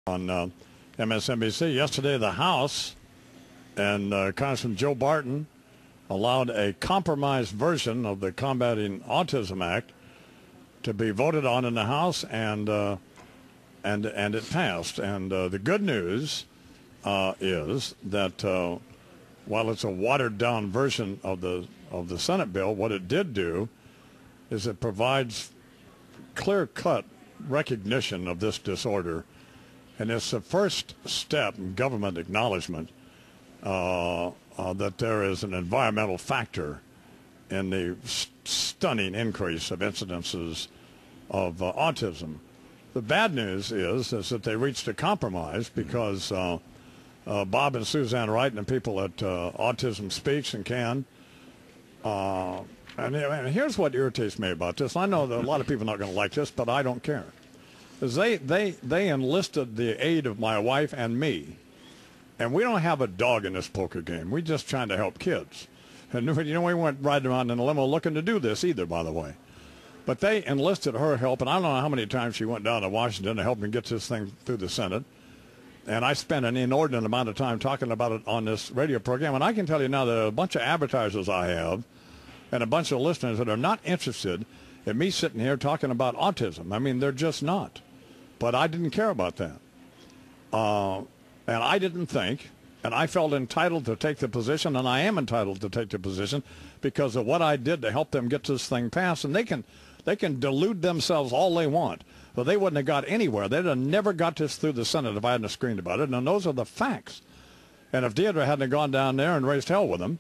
on MSNBC. Yesterday, the House and Congressman Joe Barton allowed a compromised version of the Combating Autism Act to be voted on in the House, and it passed. And the good news is that while it's a watered-down version of the Senate bill, what it did do is it provides clear-cut recognition of this disorder, and it's the first step in government acknowledgement that there is an environmental factor in the stunning increase of incidences of autism. The bad news is that they reached a compromise because Bob and Suzanne Wright and the people at Autism Speaks and Can, and here's what irritates me about this. I know that a lot of people are not going to like this, but I don't care. Is they enlisted the aid of my wife and me. And we don't have a dog in this poker game. We're just trying to help kids. And, we weren't riding around in a limo looking to do this either, by the way. But they enlisted her help, and I don't know how many times she went down to Washington to help me get this thing through the Senate. And I spent an inordinate amount of time talking about it on this radio program. And I can tell you now that a bunch of advertisers I have and a bunch of listeners that are not interested in me sitting here talking about autism. I mean, they're just not. But I didn't care about that. And I didn't think, and I felt entitled to take the position, and I am entitled to take the position because of what I did to help them get this thing passed. And they can delude themselves all they want, but they wouldn't have got anywhere. They'd have never got this through the Senate if I hadn't screamed about it. And those are the facts. And if Deidre hadn't gone down there and raised hell with them,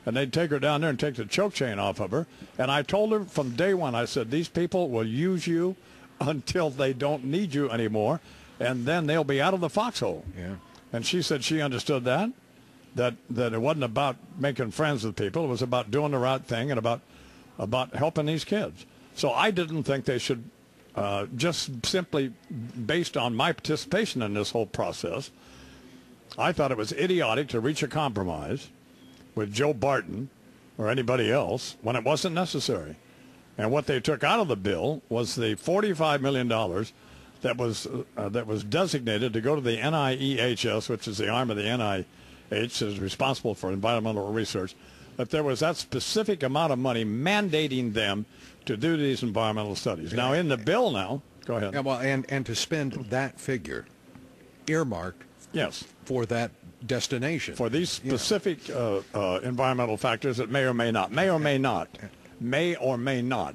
and they'd take her down there and take the choke chain off of her. And I told her from day one, I said, these people will use you until they don't need you anymore, and then they'll be out of the foxhole. Yeah. And she said she understood that it wasn't about making friends with people. It was about doing the right thing and about helping these kids. So I didn't think they should, just simply based on my participation in this whole process, I thought it was idiotic to reach a compromise with Joe Barton or anybody else when it wasn't necessary. And what they took out of the bill was the $45 million that was designated to go to the NIEHS, which is the arm of the NIH that is responsible for environmental research, that there was that specific amount of money mandating them to do these environmental studies. Now, in the bill now, go ahead. Yeah, well, and to spend that figure earmarked yes. for that destination. For these specific environmental factors that may or may not, may or may not.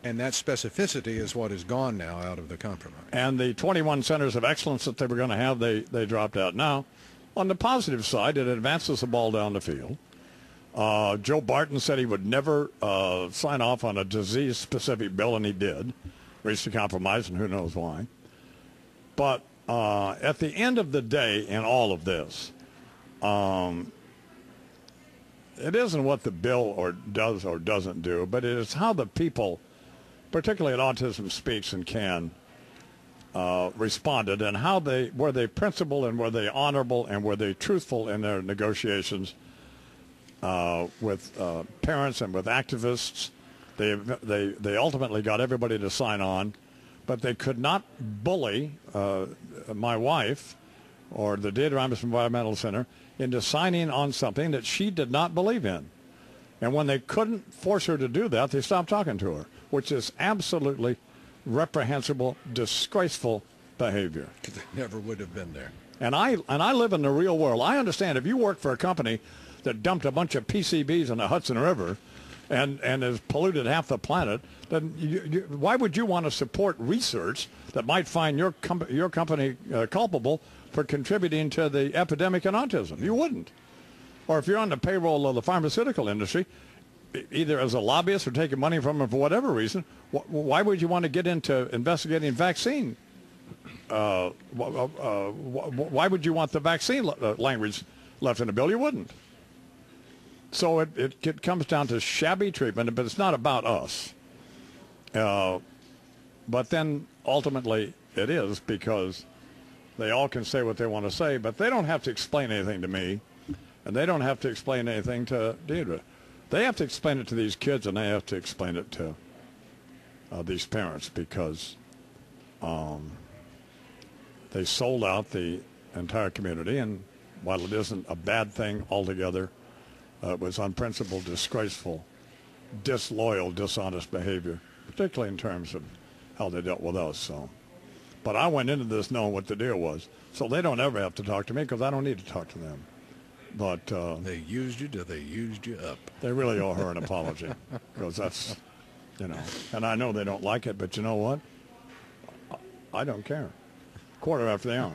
And that specificity is what is gone now out of the compromise. And the 21 centers of excellence that they were going to have, they dropped out. Now, on the positive side, it advances the ball down the field. Joe Barton said he would never sign off on a disease-specific bill, and he did. Reached a compromise, and who knows why. But at the end of the day in all of this, it isn't what the bill does or doesn't do, but it is how the people, particularly at Autism Speaks and Can, responded, and how were they principled and were they honorable and were they truthful in their negotiations with parents and with activists. They ultimately got everybody to sign on, but they could not bully my wife or the Deidre Imus Environmental Center into signing on something that she did not believe in. And when they couldn't force her to do that, they stopped talking to her, which is absolutely reprehensible, disgraceful behavior. They never would have been there. And I live in the real world. I understand if you work for a company that dumped a bunch of PCBs in the Hudson River and has polluted half the planet, then why would you want to support research that might find your company culpable for contributing to the epidemic in autism? You wouldn't. Or if you're on the payroll of the pharmaceutical industry, either as a lobbyist or taking money from them for whatever reason, why would you want to get into investigating vaccine? Why would you want the vaccine language left in the bill? You wouldn't. So it comes down to shabby treatment, but it's not about us. But then ultimately it is, because they all can say what they want to say, but they don't have to explain anything to me, and they don't have to explain anything to Deidre. They have to explain it to these kids, and they have to explain it to these parents, because they sold out the entire community, and while it isn't a bad thing altogether, it was unprincipled, disgraceful, disloyal, dishonest behavior, particularly in terms of how they dealt with us. So, but I went into this knowing what the deal was, so they don't ever have to talk to me because I don't need to talk to them. But they used you till they used you up. they really owe her an apology because that's, you know, and I know they don't like it, but you know what? I don't care. Quarter after the hour.